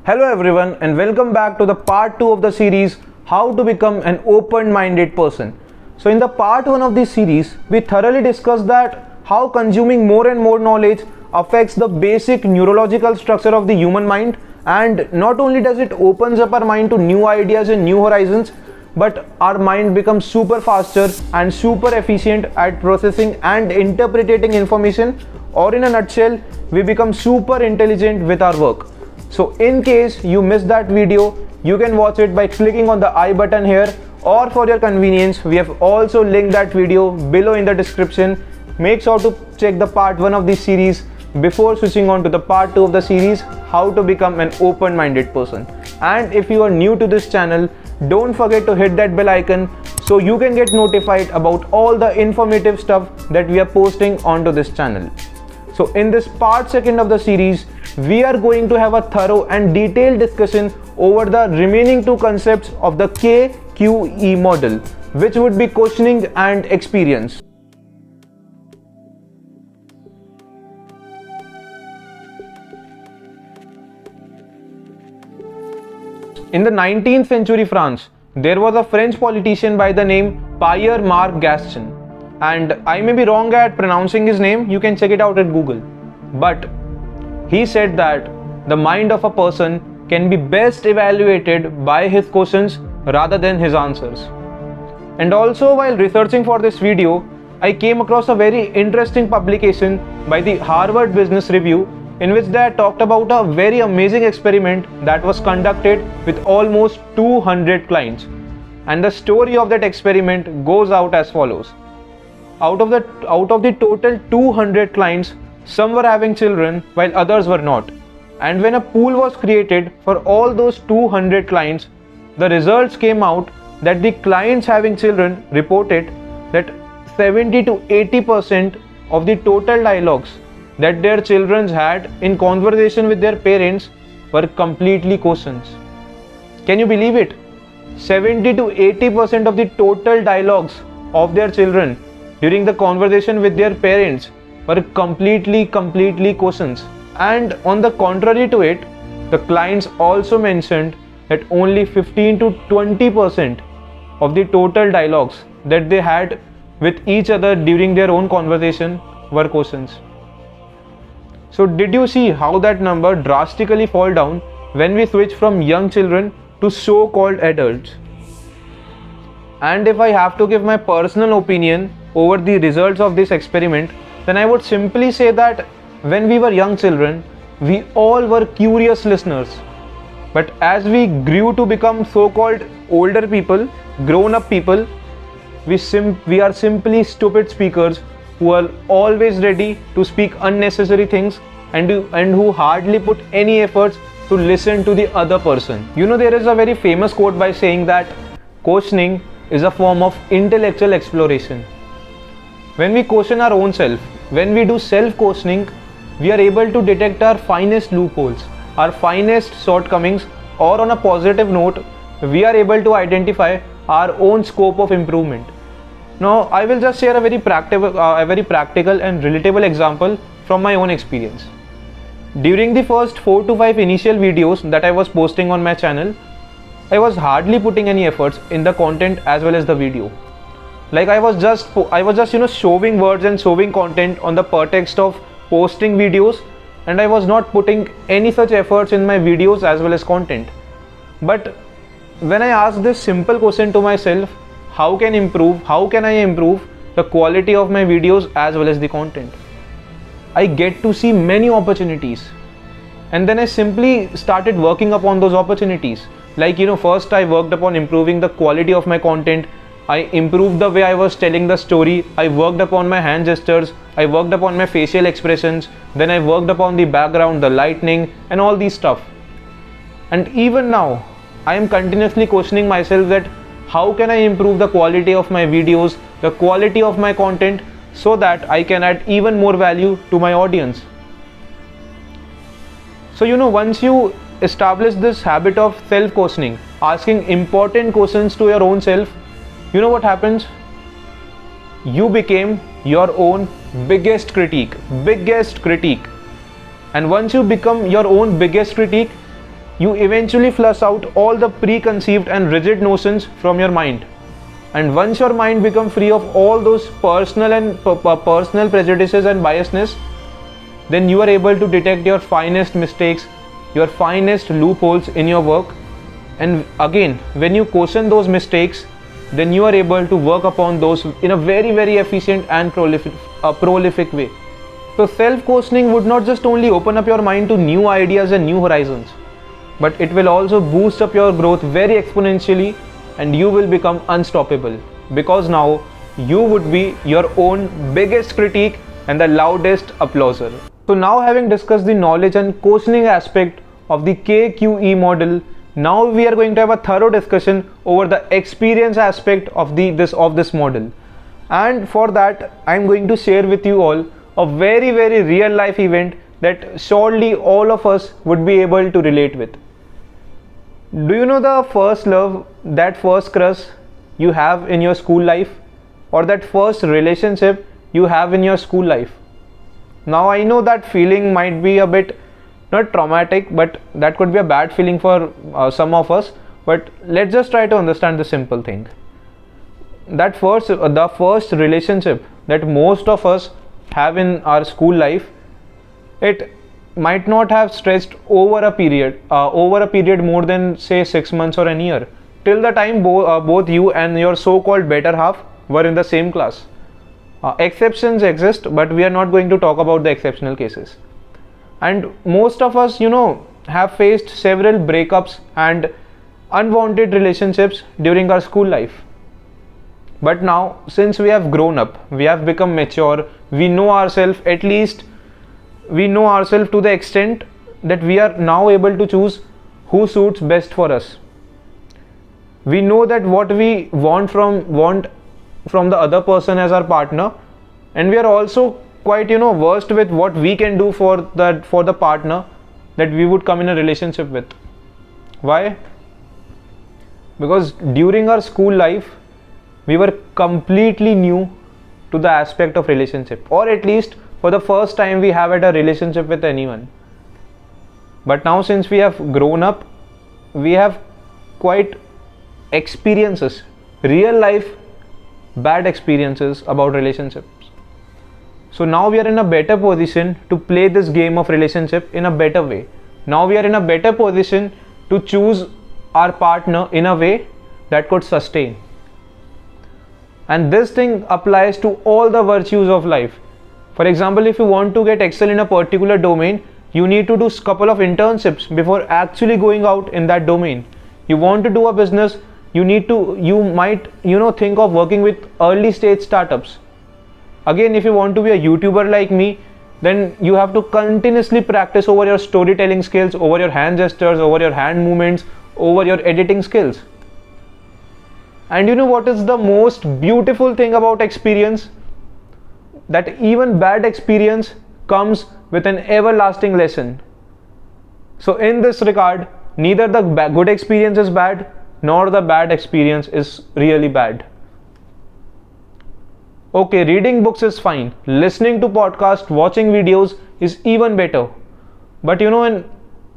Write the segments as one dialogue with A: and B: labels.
A: Hello everyone and welcome back to the part 2 of the series How to Become an Open-Minded Person. So in the part 1 of this series, we thoroughly discussed that how consuming more and more knowledge affects the basic neurological structure of the human mind, and not only does it opens up our mind to new ideas and new horizons, but our mind becomes super faster and super efficient at processing and interpreting information, or in a nutshell, we become super intelligent with our work. So in case you missed that video, you can watch it by clicking on the I button here, or for your convenience, we have also linked that video below in the description. Make sure to check the part 1 of this series before switching on to the part 2 of the series, How to Become an Open-Minded Person. And if you are new to this channel, don't forget to hit that bell icon so you can get notified about all the informative stuff that we are posting onto this channel. So in this part 2 of the series, we are going to have a thorough and detailed discussion over the remaining two concepts of the KQE model, which would be questioning and experience. In the 19th century France, there was a French politician by the name Pierre-Marc Gaston, and I may be wrong at pronouncing his name, you can check it out at Google. But he said that the mind of a person can be best evaluated by his questions rather than his answers. And also, while researching for this video, I came across a very interesting publication by the Harvard Business Review, in which they talked about a very amazing experiment that was conducted with almost 200 clients. And the story of that experiment goes out as follows. Out of the total 200 clients, some were having children while others were not. And when a pool was created for all those 200 clients, the results came out that the clients having children reported that 70 to 80% of the total dialogues that their children had in conversation with their parents were completely questions. Can you believe it? 70 to 80% of the total dialogues of their children during the conversation with their parents were completely questions. And on the contrary to it, the clients also mentioned that only 15 to 20% of the total dialogues that they had with each other during their own conversation were questions. So did you see how that number drastically fall down when we switch from young children to so-called adults? And if I have to give my personal opinion over the results of this experiment, then I would simply say that when we were young children, we all were curious listeners. But as we grew to become so-called older people, grown-up people, we are simply stupid speakers who are always ready to speak unnecessary things and who hardly put any efforts to listen to the other person. You know, there is a very famous quote by saying that questioning is a form of intellectual exploration. When we question our own self, when we do self-questioning, we are able to detect our finest loopholes, our finest shortcomings, or on a positive note, we are able to identify our own scope of improvement. Now, I will just share a very practical and relatable example from my own experience. During the first 4 to 5 initial videos that I was posting on my channel, I was hardly putting any efforts in the content as well as the video. Like I was just shoving words and shoving content on the pretext of posting videos, and I was not putting any such efforts in my videos as well as content. But when I asked this simple question to myself, how can I improve the quality of my videos as well as the content? I get to see many opportunities, and then I simply started working upon those opportunities. Like, first I worked upon improving the quality of my content. I improved the way I was telling the story. I worked upon my hand gestures. I worked upon my facial expressions. Then I worked upon the background, the lighting, and all these stuff. And even now, I am continuously questioning myself that how can I improve the quality of my videos, the quality of my content, so that I can add even more value to my audience. So once you establish this habit of self-questioning, asking important questions to your own self, you know what happens? You became your own biggest critique. And once you become your own biggest critique, you eventually flush out all the preconceived and rigid notions from your mind. And once your mind becomes free of all those personal prejudices and biasness, then you are able to detect your finest mistakes, your finest loopholes in your work. And again, when you question those mistakes, then you are able to work upon those in a very, very efficient and prolific way. So self-questioning would not just only open up your mind to new ideas and new horizons, but it will also boost up your growth very exponentially, and you will become unstoppable, because now you would be your own biggest critique and the loudest applauser. So now, having discussed the knowledge and questioning aspect of the KQE model, now we are going to have a thorough discussion over the experience aspect of this model. And for that, I am going to share with you all a very, very real life event that surely all of us would be able to relate with. Do you know the first love, that first crush you have in your school life, or that first relationship you have in your school life? Now I know that feeling might be a bit not traumatic, but that could be a bad feeling for some of us. But let's just try to understand the simple thing. The first relationship that most of us have in our school life, it might not have stretched over a period more than say 6 months or a year, till the time both you and your so-called better half were in the same class. Exceptions exist, but we are not going to talk about the exceptional cases. And most of us, have faced several breakups and unwanted relationships during our school life. But now, since we have grown up, we have become mature, we know ourselves to the extent that we are now able to choose who suits best for us. We know that what we want from the other person as our partner, and we are also quite versed with what we can do for the partner that we would come in a relationship with. Why? Because during our school life we were completely new to the aspect of relationship, or at least for the first time we have had a relationship with anyone. But now, since we have grown up, we have quite experiences, real life bad experiences about relationships. So now we are in a better position to play this game of relationship in a better way. Now we are in a better position to choose our partner in a way that could sustain. And this thing applies to all the virtues of life. For example, if you want to get excel in a particular domain, you need to do a couple of internships before actually going out in that domain. You want to do a business, you might think of working with early stage startups. Again, if you want to be a YouTuber like me, then you have to continuously practice over your storytelling skills, over your hand gestures, over your hand movements, over your editing skills. And you know what is the most beautiful thing about experience? That even bad experience comes with an everlasting lesson. So in this regard, neither the good experience is bad, nor the bad experience is really bad. Okay, reading books is fine. Listening to podcasts, watching videos is even better. But in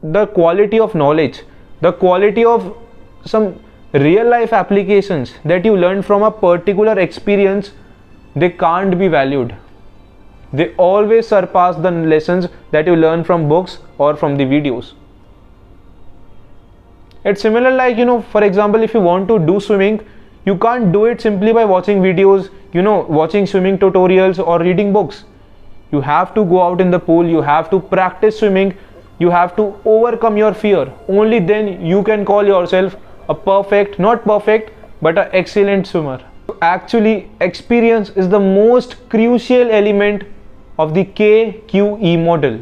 A: the quality of knowledge, the quality of some real life applications that you learn from a particular experience, they can't be valued. They always surpass the lessons that you learn from books or from the videos. It's similar like, for example, if you want to do swimming, you can't do it simply by watching videos, watching swimming tutorials or reading books. You have to go out in the pool, you have to practice swimming, you have to overcome your fear. Only then you can call yourself not perfect, but an excellent swimmer. Actually, experience is the most crucial element of the KQE model.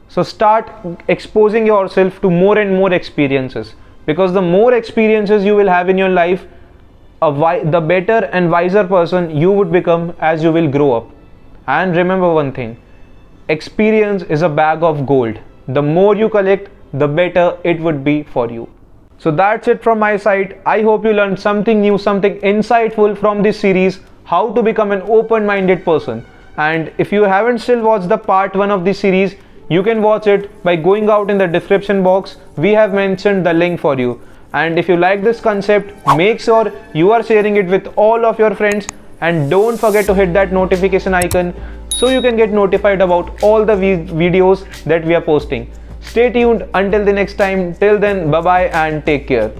A: So start exposing yourself to more and more experiences, because the more experiences you will have in your life, the better and wiser person you would become as you will grow up. And remember one thing, experience is a bag of gold. The more you collect, the better it would be for you. So that's it from my side. I hope you learned something new, something insightful from this series, how to become an open-minded person. And if you haven't still watched the part 1 of this series, You can watch it by going out in the description box. We have mentioned the link for you. And if you like this concept, make sure you are sharing it with all of your friends, and don't forget to hit that notification icon so you can get notified about all the videos that we are posting. Stay tuned until the next time. Till then, bye bye and take care.